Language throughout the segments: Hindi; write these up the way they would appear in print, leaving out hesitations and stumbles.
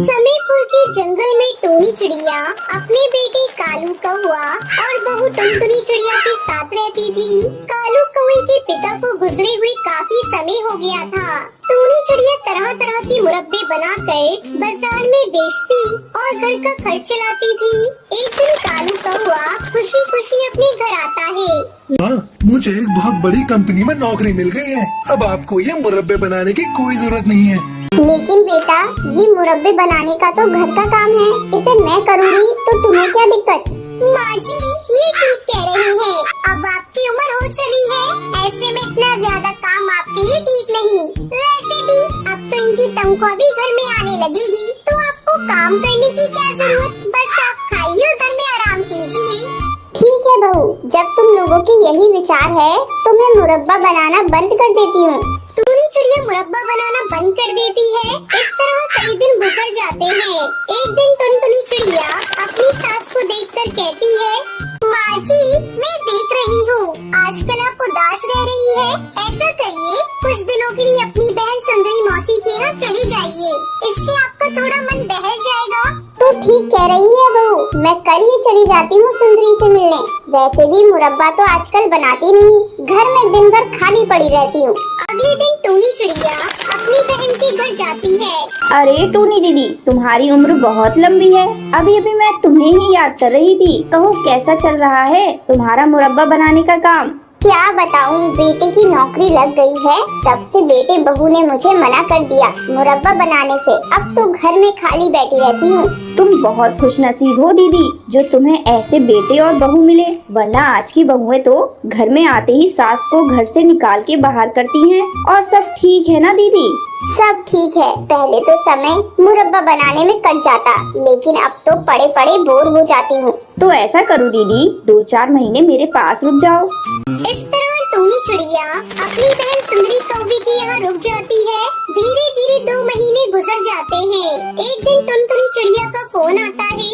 समीरपुर के जंगल में टोनी चिड़िया अपने बेटे कालू कौआ और बहू टुनटुनी चिड़िया के साथ रहती थी। कालू कौए के पिता को गुजरे हुए काफी समय हो गया था। टोनी चिड़िया तरह तरह के मुरब्बे बनाकर बाजार में बेचती और घर का खर्च चलाती थी। एक दिन कालू कौआ खुशी खुशी अपने घर आता है। माँ, मुझे एक बहुत बड़ी कंपनी में नौकरी मिल गई है। अब आपको ये मुरब्बे बनाने की कोई जरूरत नहीं है। लेकिन बेटा, ये मुरब्बे बनाने का तो घर का काम है, इसे मैं करूँगी तो तुम्हें क्या दिक्कत? माँ जी, ये ठीक कह रही हैं। अब आपकी उम्र हो चली है, ऐसे में इतना ज्यादा काम आपके लिए ठीक नहीं। वैसे भी अब तो इनकी तनख्वाह भी घर में आने लगेगी, तो आपको काम करने की क्या जरूरत? बस आप खाइए और घर में आराम कीजिए। ठीक है बहू, जब तुम लोगों की यही विचार है तो मैं मुरब्बा बनाना बंद कर देती हूँ। टोनी चिड़िया मुरब्बा बनाना बंद कर देती है। इस तरह कई दिन गुजर जाते हैं। एक दिन टुनटुनी चिड़िया अपनी सास को देखकर कहती है, माँ जी, मैं देख रही हूँ आजकल आप उदास रह रही है। ऐसा करिए, कुछ दिनों के लिए अपनी बहन सुंदरी मौसी के यहाँ चली जाइए, इससे आपका थोड़ा मन बहल जाएगा। तो ठीक कह रही है बहू, मैं कल ही चली जाती हूँ सुंदरी से मिलने। वैसे भी मुरब्बा तो आजकल बनाती नहीं, घर में दिन भर खाली पड़ी रहती हूँ। अगले दिन टोनी चिड़िया अपनी बहन के घर जाती है। अरे टोनी दीदी, तुम्हारी उम्र बहुत लंबी है। अभी अभी मैं तुम्हें ही याद कर रही थी। कहो, कैसा चल रहा है तुम्हारा मुरब्बा बनाने का काम? क्या बताऊं, बेटे की नौकरी लग गई है, तब से बेटे बहू ने मुझे मना कर दिया मुरब्बा बनाने से। अब तो घर में खाली बैठी रहती हूँ। तुम बहुत खुशनसीब हो दीदी, जो तुम्हें ऐसे बेटे और बहू मिले, वरना आज की बहुएं तो घर में आते ही सास को घर से निकाल के बाहर करती हैं। और सब ठीक है ना दीदी? सब ठीक है। पहले तो समय मुरब्बा बनाने में कट जाता, लेकिन अब तो पड़े पड़े बोर हो जाती हूँ। तो ऐसा करो दीदी, 2-4 महीने मेरे पास रुक जाओ। इस तरह टोनी चिड़िया अपनी बहन सुंदरी कौवी के यहाँ रुक जाती है। धीरे धीरे 2 महीने गुजर जाते हैं। एक दिन टुनटुनी चिड़िया का फोन आता है।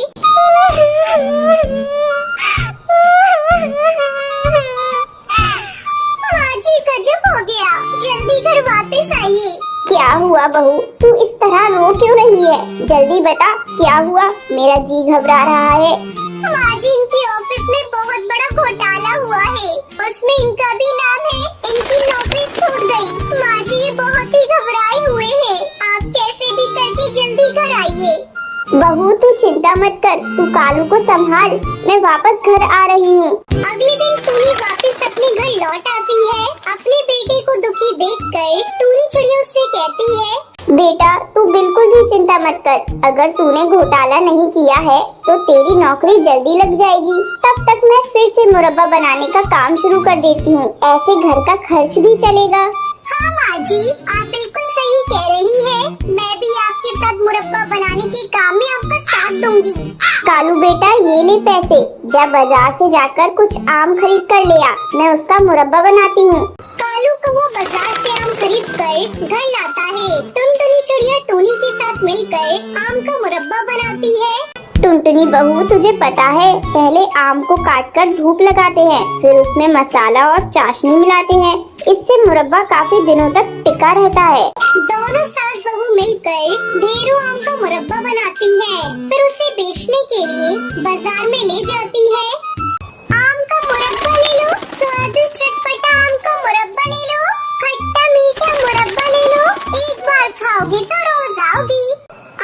माँ जी, गजब हो गया, जल्दी घर वापस आइए। क्या हुआ बहू, तू इस तरह रो क्यों रही है? जल्दी बता, क्या हुआ? मेरा जी घबरा रहा है। माँ जी, इनके ऑफिस में बहुत बड़ा घोटाला हुआ है, उसमें इनका भी नाम है। इनकी नौकरी छूट गई। माँ जी, ये बहुत ही घबराए हुए हैं। आप कैसे भी करके जल्दी घर आइए। बहू, तू चिंता मत कर, तू कालू को संभाल, मैं वापस घर आ रही हूँ। अगले दिन टोनी वापस अपने घर लौट आती है। अपने बेटे को दुखी देखकर टोनी चिड़िया उससे कहती है, बेटा, तू बिल्कुल भी चिंता मत कर। अगर तूने घोटाला नहीं किया है तो तेरी नौकरी जल्दी लग जाएगी। तब तक मैं फिर से मुरब्बा बनाने का काम शुरू कर देती हूँ, ऐसे घर का खर्च भी चलेगा। हाँ माँ जी, आप बिल्कुल सही कह रही है। मैं भी आपके साथ मुरब्बा बनाने के काम में आपका साथ दूंगी। कालू बेटा, ये ले पैसे, जा बाजार से जाकर कुछ आम खरीद कर ले आ, मैं उसका मुरब्बा बनाती हूँ। कालू को वो बाजार से आम खरीद कर घर लाता है। टुनटुनी चिड़िया टोनी के साथ मिलकर आम का मुरब्बा बनाती है। टुनटुनी बहू, तुझे पता है, पहले आम को काटकर धूप लगाते हैं, फिर उसमें मसाला और चाशनी मिलाते हैं। इससे मुरब्बा काफी दिनों तक टिका रहता है। दोनों सास बहू मिलकर ढेरों आम का मुरब्बा बनाती है, फिर उसे बेचने के लिए बाजार में ले जाती है। आम का मुरब्बा ले लो, स्वादिष्ट चटपटा आम का मुरब्बा ले लो, खट्टा मीठा मुरब्बा ले लो, एक बार खाओगे तो रोज आओगी।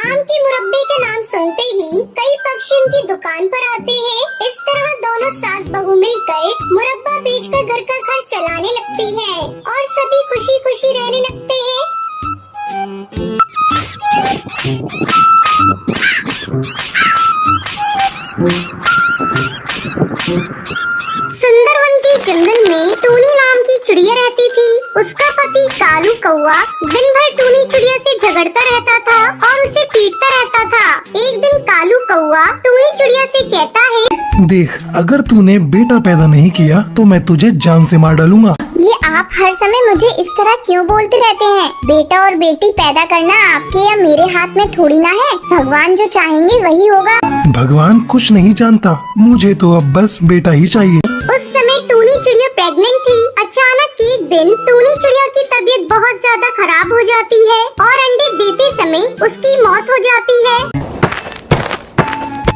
आम के मुरब्बे का नाम सुनते ही कई पक्षी उनकी दुकान पर आते हैं। इस तरह दोनों सास बहू मिलकर मुरब्बा बेचकर घर का खर्च चलाने लगती हैं और सभी खुशी खुशी रहने लगते हैं। सुंदरवन के जंगल में टोनी नाम की चिड़िया रहती थी। उसका पति कालू कौआ दिन भर टोनी चिड़िया से झगड़ता रहता था और उसे पीटता रहता था। एक दिन कालू कौआ टोनी चिड़िया से कहता है, देख, अगर तूने बेटा पैदा नहीं किया तो मैं तुझे जान से मार डालूंगा। ये आप हर समय मुझे इस तरह क्यों बोलते रहते हैं? बेटा और बेटी पैदा करना आपके या मेरे हाथ में थोड़ी ना है। भगवान जो चाहेंगे वही होगा। भगवान कुछ नहीं जानता, मुझे तो अब बस बेटा ही चाहिए। उस समय टूनी चिड़िया प्रेग्नेंट थी। अचानक एक दिन टूनी चिड़िया की तबीयत बहुत ज्यादा खराब हो जाती है और अंडे देते समय उसकी मौत हो जाती है।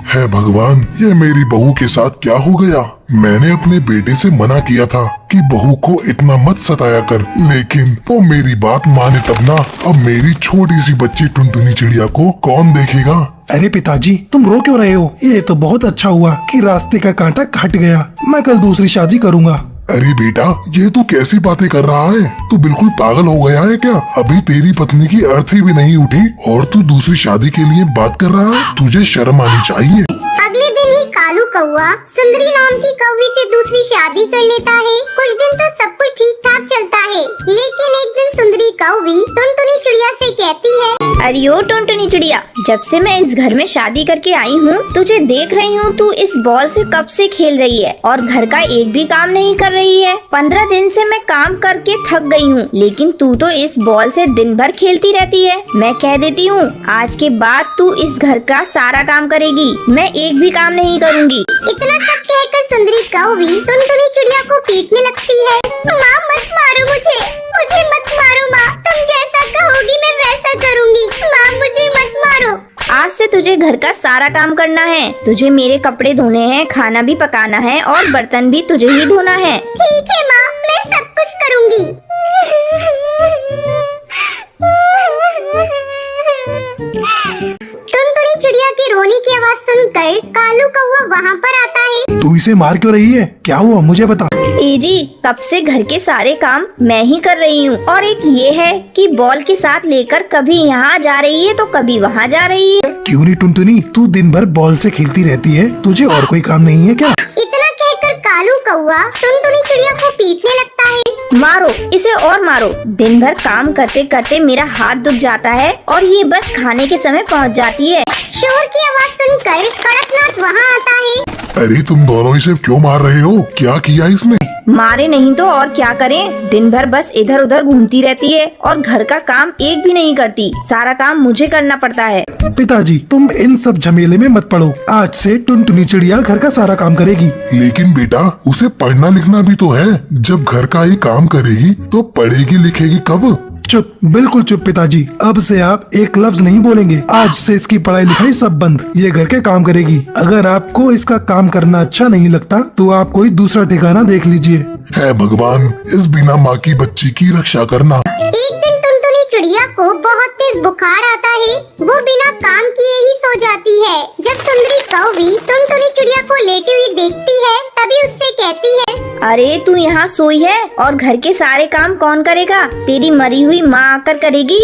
है भगवान, ये मेरी बहू के साथ क्या हो गया? मैंने अपने बेटे से मना किया था कि बहू को इतना मत सताया कर, लेकिन वो मेरी बात माने तब ना। अब मेरी छोटी सी बच्ची टुनटुनी चिड़िया को कौन देखेगा? अरे पिताजी, तुम रो क्यों रहे हो? ये तो बहुत अच्छा हुआ कि रास्ते का कांटा कट गया। मैं कल दूसरी शादी करूंगा। अरे बेटा, ये तू कैसी बातें कर रहा है? तू बिल्कुल पागल हो गया है क्या? अभी तेरी पत्नी की अर्थी भी नहीं उठी और तू दूसरी शादी के लिए बात कर रहा है? तुझे शर्म आनी चाहिए। अगले दिन ही कालू कौआ सुंदरी नाम की कौवी से दूसरी शादी कर लेता है। कुछ दिन तो सब कुछ ठीक ठाक चलता है, लेकिन एक दिन सुंदरी कौवी टुनटुनी चिड़िया से कहती है, अरे ओ टुनटुनी चिड़िया, जब से मैं इस घर में शादी करके आई हूँ तुझे देख रही हूँ, तू इस बॉल से कब से खेल रही है और घर का एक भी काम नहीं कर रही है। 15 दिन से मैं काम करके थक गई हूँ, लेकिन तू तो इस बॉल से दिन भर खेलती रहती है। मैं कह देती हूँ आज के बाद तू इस घर का सारा काम करेगी, मैं एक भी काम नहीं करूँगी। इतना सब कहकर सुंदरी कौवी टुनटुनी चिड़िया को पीटने लगती है। माँ मत मारो मुझे मत मारो माँ, तुम जैसा कहोगी मैं वैसा करूँगी। माँ मुझे मत मारो। आज से तुझे घर का सारा काम करना है। तुझे मेरे कपड़े धोने हैं, खाना भी पकाना है और बर्तन भी तुझे ही धोना है। ठीक है माँ, मैं सब कुछ करूँगी। टुनटुनी चिड़िया की रोने की आवाज सुनकर कालू कौवा वहाँ पर आता है। तू इसे मार क्यों रही है? क्या हुआ मुझे बता। ए जी, कब से घर के सारे काम मैं ही कर रही हूँ और एक ये है कि बॉल के साथ लेकर कभी यहाँ जा रही है तो कभी वहाँ जा रही है। क्यों नहीं टुनटुनी, तू दिन भर बॉल से खेलती रहती है, तुझे और कोई काम नहीं है क्या? इतना कहकर कालू कौवा टुनटुनी चिड़िया को पीटने लगता है। मारो इसे और मारो। दिन भर काम करते करते मेरा हाथ दुख जाता है और ये बस खाने के समय पहुँच जाती है। शोर की आवाज सुनकर कड़कनाथ वहाँ आता है। अरे तुम दोनों इसे क्यों मार रहे हो? क्या किया इसने? मारे नहीं तो और क्या करें, दिन भर बस इधर उधर घूमती रहती है और घर का काम एक भी नहीं करती। सारा काम मुझे करना पड़ता है। पिताजी, तुम इन सब झमेले में मत पड़ो। आज से टुनटुनी चिड़िया घर का सारा काम करेगी। लेकिन बेटा, उसे पढ़ना लिखना भी तो है। जब घर का ही काम करेगी तो पढ़ेगी लिखेगी कब? चुप, बिल्कुल चुप पिताजी। अब से आप एक लफ्ज नहीं बोलेंगे। आज से इसकी पढ़ाई लिखाई सब बंद। ये घर के काम करेगी। अगर आपको इसका काम करना अच्छा नहीं लगता तो आप कोई दूसरा ठिकाना देख लीजिए। है भगवान, इस बिना माँ की बच्ची की रक्षा करना। एक दिन टुनटुनी चिड़िया को बहुत तेज बुखार आता है। वो बिना काम किए ही सो जाती है। जब सुंदरी कौवी टुनटुनी चिड़िया को लेटी हुई देखती है तभी उससे कहती है, अरे तू यहाँ सोई है और घर के सारे काम कौन करेगा? तेरी मरी हुई माँ आकर करेगी।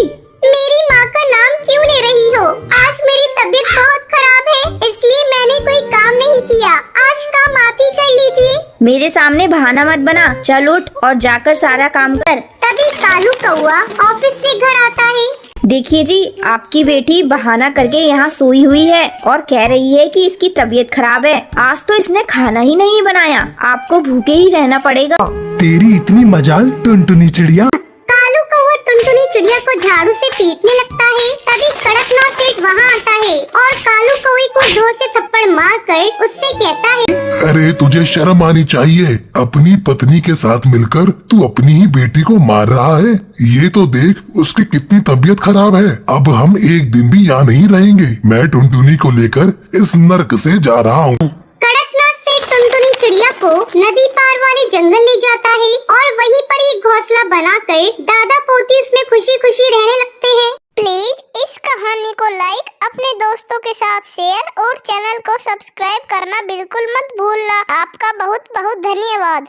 मेरी माँ का नाम क्यों ले रही हो? आज मेरी तबीयत बहुत खराब है, इसलिए मैंने कोई काम नहीं किया। आज काम आप ही कर लीजिए। मेरे सामने बहाना मत बना, चल उठ और जाकर सारा काम कर। तभी कालू कौवा ऑफिस से घर आता है। देखिए जी, आपकी बेटी बहाना करके यहाँ सोई हुई है और कह रही है कि इसकी तबीयत खराब है। आज तो इसने खाना ही नहीं बनाया, आपको भूखे ही रहना पड़ेगा। तेरी इतनी मजाल टुनटुनी चिड़िया। कालू कौवा टुनटुनी चिड़िया को झाड़ू से पीटने लगता है। तभी कड़कनाथ सेठ वहाँ आता है और कालू कौवे को जोर से थप्पड़ मारकर उससे कहता है, अरे तुझे शर्म आनी चाहिए। अपनी पत्नी के साथ मिलकर तू अपनी ही बेटी को मार रहा है। ये तो देख उसकी कितनी तबीयत खराब है। अब हम एक दिन भी यहाँ नहीं रहेंगे। मैं टुनटुनी को लेकर इस नर्क से जा रहा हूँ। कड़कनाथ सेठ टुनटुनी चिड़िया को नदी पार वाले जंगल ले जाता है और वहीं पर एक घोंसला बनाकर दादा पोती इसमें खुशी खुशी रहने लगते हैं। प्लीज इस कहानी को लाइक, अपने दोस्तों के साथ शेयर और चैनल को सब्सक्राइब करना बिल्कुल मत भूलना। आपका बहुत बहुत धन्यवाद।